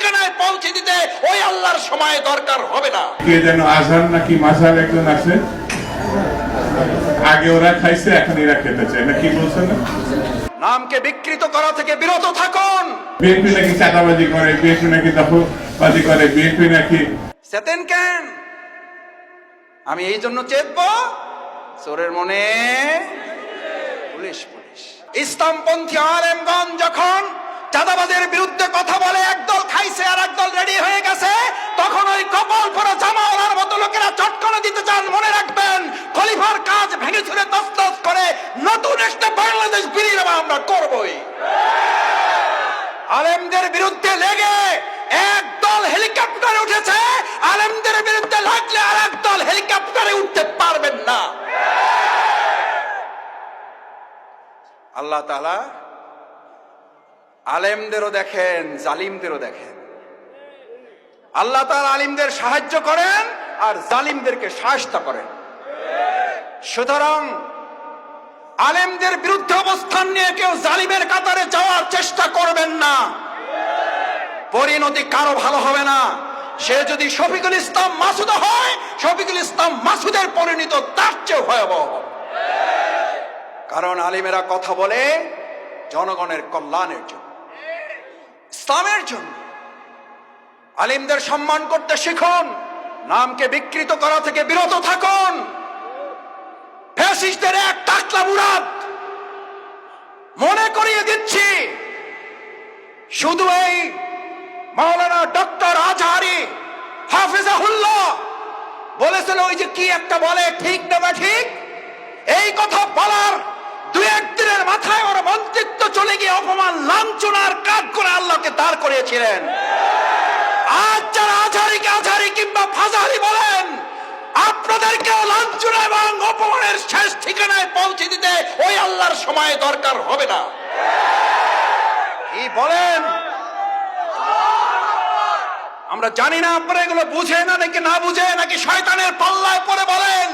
ঠিকানায় পৌঁছে দিতে ওই আল্লাহর সময় দরকার হবে না। কে যেন আজহার নাকি মাঝহার একজন আছে, আগে ওরা খাইছে এখন এরা খেতে চায় না, কি বলছেন না? নামকে বিকৃত করা থেকে বিরত থাকুন। বিএনপি নাকি চাঁদাবাজি করে, বিএনপি নাকি দখলবাজি করে, বিএনপি নাকি চেতেন কেন? আমি এই জন্য চেতব, চোরের মনে পুলিশ পুলিশ। ইসলামপন্থী আলেমগণ যখন চাঁদাবাজের বিরুদ্ধে কথা বলে, একদল খাইছে আর একদল রেডি হয়ে গেছে, তখন ওই কপাল পরা জামাওয়ালার মতো লোকেরা চটকানো দিতে চান। মনে রাখবেন, খলিফার কাজ ভেঙে চুরে তছনছ করে নতুন একটা বাংলাদেশ বিনির্মাণ আমরা করবই। আলেমদের বিরুদ্ধে লেগে একদল হেলিকপ্টারে উঠেছে, আলেমদের বিরুদ্ধে লাগলে আর একদল হেলিকপ্টারে উঠতে পারবেন না। আল্লাহ তাআলা আলেমদেরও দেখেন, জালিমদেরও দেখেন। আল্লাহ তাআলা আলিমদের সাহায্য করেন আর জালিমদেরকে শায়েস্তা করেন। সুতরাং আলেমদের বিরুদ্ধে অবস্থান নিয়ে কেউ জালিমের কাতারে যাওয়ার চেষ্টা করবেন না, পরিণতি কারো ভালো হবে না। সে যদি শফিকুল ইসলাম মাসুদ হয়, শফিকুল ইসলাম মাসুদের পরিণত তার চেয়ে ভয়াবহ। কারণ আলিমেরা কথা বলে জনগণের কল্যাণের জন্য, ইসলামের জন্য। আলিমদের সম্মান করতে শিখুন, নামকে বিকৃত করা থেকে বিরত থাকুন। ফ্যাসিস্টদের এক টাকলা মুরাদ মনে করিয়ে দিচ্ছি, শুধু এই মাওলানা ডক্টর আজহারি হাফিজাহুল্লাহ বলেছেন, ওই যে কি একটা বলে, ঠিক না ঠিক, এই কথা বলার দুই একদিনের মাথায় ওর মন্ত্রিত্ব চলে গিয়ে অপমান লাঞ্ছনার কাজ করে আল্লাহকে দাঁড় করিয়েছিলেন। আজ যারা আজহারিকে আজহারি কিংবা ফাজাহারি বলেন, আপনাদেরকেও লাঞ্ছনা এবং অপমানের শেষ ঠিকানায় পৌঁছে দিতে ওই আল্লাহর সময় দরকার হবে না। কি বলেন? আমরা জানি না আপনারা এগুলো বুঝে না নাকি না বুঝে, নাকি শয়তানের পাল্লায় পড়ে বলেন।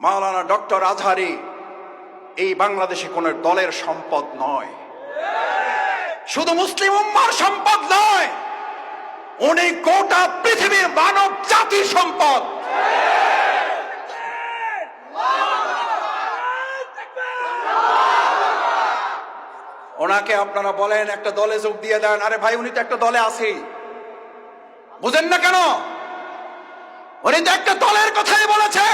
মাওলানা ডক্টর আজহারি এই বাংলাদেশে কোন দলের সম্পদ নয়, শুধু মুসলিম উম্মার সম্পদ নয়, উনি গোটা পৃথিবীর মানব জাতির সম্পদ। ওনাকে আপনারা বলেন একটা দলে যোগ দিয়ে দেন, আরে ভাই উনি তো একটা দলে আছেই, বুঝেন না কেন? উনি তো একটা দলের কথাই বলেছে,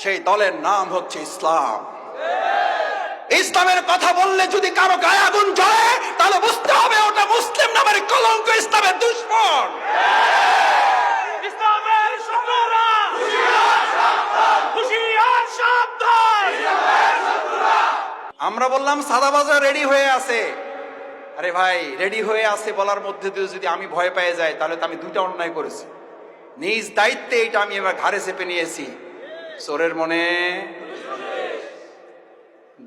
সেই দলের নাম হচ্ছে ইসলাম। ইসলামের কথা বললে যদি কারো গায়ে আগুন জ্বলে, তাহলে বুঝতে হবে ওটা মুসলিম নামের কলঙ্ক, ইসলামের দুশমন। ইসলামের শত্রুরা হুঁশিয়ার সাবধান। আমরা বললাম সাদাবাজার রেডি হয়ে আছে। আরে ভাই, রেডি হয়ে আছে বলার মধ্যে দিয়ে যদি আমি ভয় পেয়ে যাই, তাহলে তো আমি দুইটা অন্যায় করেছি। নিজ দায়িত্বে এটা আমি এবার ঘাড়ে চেপে নিয়েছি। চোরের মনে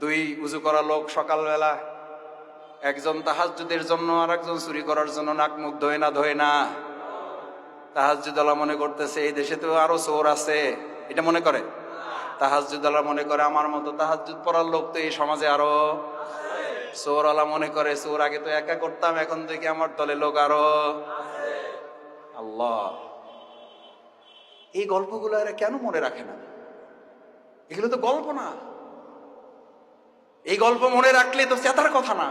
দুই উজু করা লোক সকালবেলা, একজন তাহাজ্জুদের জন্য আর একজন চুরি করার জন্য নাক মুখ ধোয় না। তাহাজ্জুদওয়ালা মনে করতেছে এই দেশে তো আরো চোর আছে, এটা মনে করে। তাহাজ্জুদওয়ালা মনে করে আমার মতো তাহাজ্জুদ পড়ার লোক তো এই সমাজে আরো। চোরওয়ালা মনে করে চোর আগে তো একা করতাম, এখন থেকে আমার দলে লোক আরো। আল্লাহ, এই গল্পগুলো এরা কেন মনে রাখে না? এগুলো তো গল্প না, এই গল্প মনে রাখলে তো চেতার কথা না।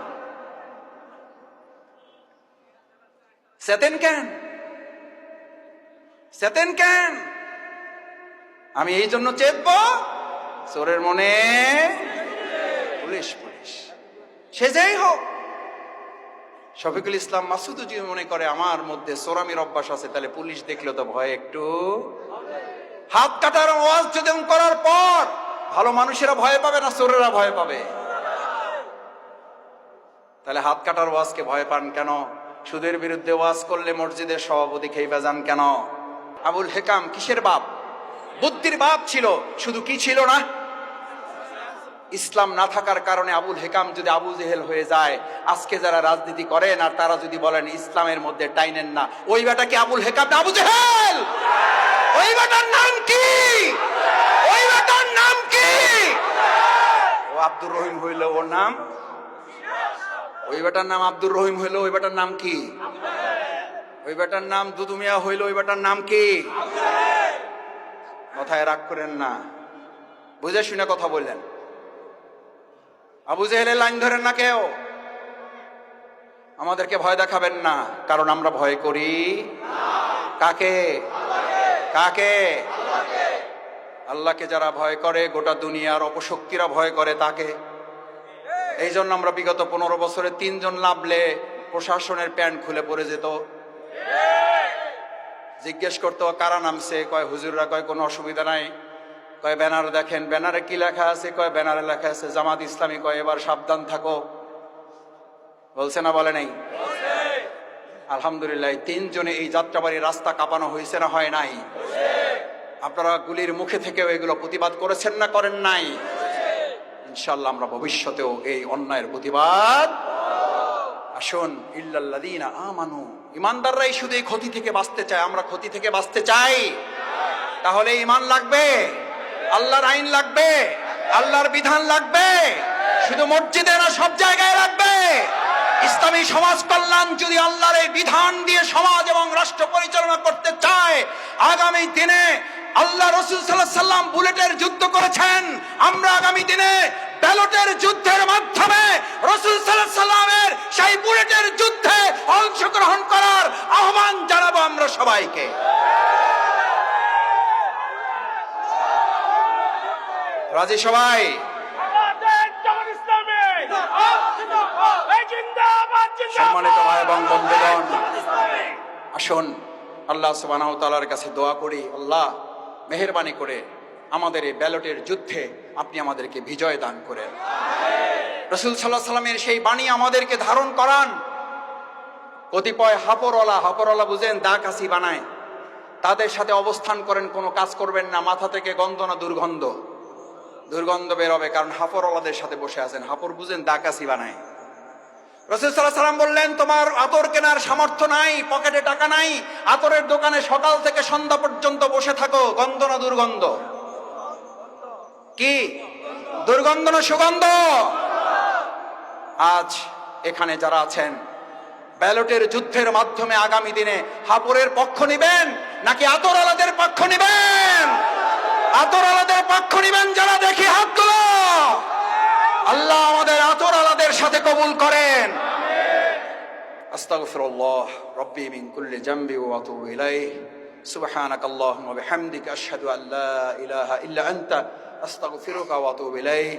চেতেন কেন? চেতেন কেন? আমি এই জন্য চেতব, চোরের মনে পুলিশ পুলিশ। সে যেই হোক, শফিকুল ইসলাম মাসুদ যদি মনে করে আমার মধ্যে চোরামির অভ্যাস আছে, তাহলে পুলিশ দেখলে তো ভয় একটু। হাত কাটার ওয়াজ যদি করার পর ভালো মানুষেরা ভয় পাবে না চোরেরা ভয় পাবে? তাহলে হাত কাটার ওয়াজকে ভয় পান কেন? সুদের বিরুদ্ধে ওয়াজ করলে মসজিদের সভাপতি খেইবা যান কেন? আবুল হেকাম কিসের বাপ? বুদ্ধির বাপ ছিল, শুধু কি ছিল না? ইসলাম না থাকার কারণে আবুল হেকাম যদি আবু জেহেল হয়ে যায়, আজকে যারা রাজনীতি করেন আর তারা যদি বলেন ইসলামের মধ্যে টাইনেন না, ওই বেটা কি আবুল হেকাম না আবু জেহেল? ওই বেটার নাম কি? ওই বেটার নাম কি? ও আব্দুর রহিম হইল ওর নাম, ওই বেটার নাম আব্দুর রহিম হইলো, ওই বেটার নাম কি? ওই বেটার নাম দুদু মিয়া হইলো, ওই বেটার নাম কি? কথায় রাগ করেন না, বুঝে শুনে কথা বললেন। আবু জেহেলের লাইন ধরেন না কেউ, আমাদেরকে ভয় দেখাবেন না, কারণ আমরা ভয় করি কাকে? কাকে? আল্লাহকে যারা ভয় করে, গোটা দুনিয়ার অপশক্তিরা ভয় করে তাকে। এই জন্য আমরা বিগত 15 বছরে 3 জন নামলে প্রশাসনের প্যান্ট খুলে পড়ে যেত। জিজ্ঞেস করতো কারা নামছে, কয় হুজুররা, কয় কোনো অসুবিধা নাই, কয় ব্যানার দেখেন, ব্যানারে কি লেখা আছে, কয় ব্যানারে লেখা আছে জামাত ইসলামী, কয় এবার সাবধান থাকো। বলছে না বলে নাই? আলহামদুলিল্লাহ 3 জনে এই যাত্রাবাড়ি রাস্তা কাঁপানো হয়েছে না হয় নাই? আপনারা গুলির মুখে থেকেও এগুলো প্রতিবাদ করেছেন না করেন নাই? ইনশাআল্লাহ আমরা ভবিষ্যতেও এই অন্যায়ের প্রতিবাদ। আসুন, ইল্লাল্লাযীনা আমানু, ইমানদাররাই শুধু এই ক্ষতি থেকে বাঁচতে চায়। আমরা ক্ষতি থেকে বাঁচতে চাই, তাহলে ইমান লাগবে, আল্লাহর আইন লাগবে, আল্লাহর বিধান লাগবে। শুধু মসজিদে না, সব জায়গায় লাগবে। ইসলামী সমাজ কল্যাণ যদি আল্লাহর এই বিধান দিয়ে সমাজ এবং রাষ্ট্র পরিচালনা করতে চায়, আগামী দিনে আল্লাহ রাসূল সাল্লাল্লাহু আলাইহি সাল্লাম বুলেটের যুদ্ধ করেছেন, আমরা আগামী দিনে ব্যালটের যুদ্ধের মাধ্যমে রাসূল সাল্লাল্লাহু আলাইহি সাল্লামের সেই বুলেটের যুদ্ধে অংশগ্রহণ করার আহ্বান জানাবো আমরা সবাইকে। রাজি সবাই? সম্মানিত ভাই এবং বন্ধুগণ, আসুন আল্লাহ সুবহানাহু ওয়া তাআলার কাছে দোয়া করি, আল্লাহ মেহেরবানি করে আমাদের এই ব্যালটের যুদ্ধে আপনি আমাদেরকে বিজয় দান করেন। রাসূল সাল্লাল্লাহু আলাইহি সাল্লামের সেই বাণী আমাদেরকে ধারণ করান। কতিপয় হাপরওয়ালা বুঝেন, দা কাশি বানায়, তাদের সাথে অবস্থান করেন, কোনো কাজ করবেন না। মাথা থেকে গন্ধ না দুর্গন্ধ বেরোবে, কারণ হাপরওয়ালাদের সাথে বসে আছেন। হাপর বুঝেন, দা কাশি বানায়। রাসূল সাল্লাল্লাহু আলাইহি সাল্লাম বললেন, তোমার আতর কেনার সামর্থ্য নাই, পকেটে টাকা নাই, আতরের দোকানে সকাল থেকে সন্ধ্যা পর্যন্ত বসে থাকো। গন্ধ না দুর্গন্ধ? কি দুর্গন্ধ না সুগন্ধ? আজ এখানে যারা আছেন, ব্যালটের যুদ্ধের মাধ্যমে আগামী দিনে হাপরের পক্ষ নিবেন নাকি আতরওয়ালাদের পক্ষ নিবেন? আতরওয়ালাদের পক্ষ নিবেন যারা, দেখি হাত তুলো। আল্লাহ আমাদের আতরওয়ালাদের সাথে কবুল করেন। আস্তাগফিরুল্লাহ রাব্বি মিন কুল্লি জামবি ওয়া আতুবু ইলাইহি। সুবহানাকাল্লাহুম্মা ওয়া বিহামদিকা আশহাদু আল্লা ইলাহা ইল্লা আনতা আস্তাগফিরুকা ওয়া আতুবু ইলাইহি।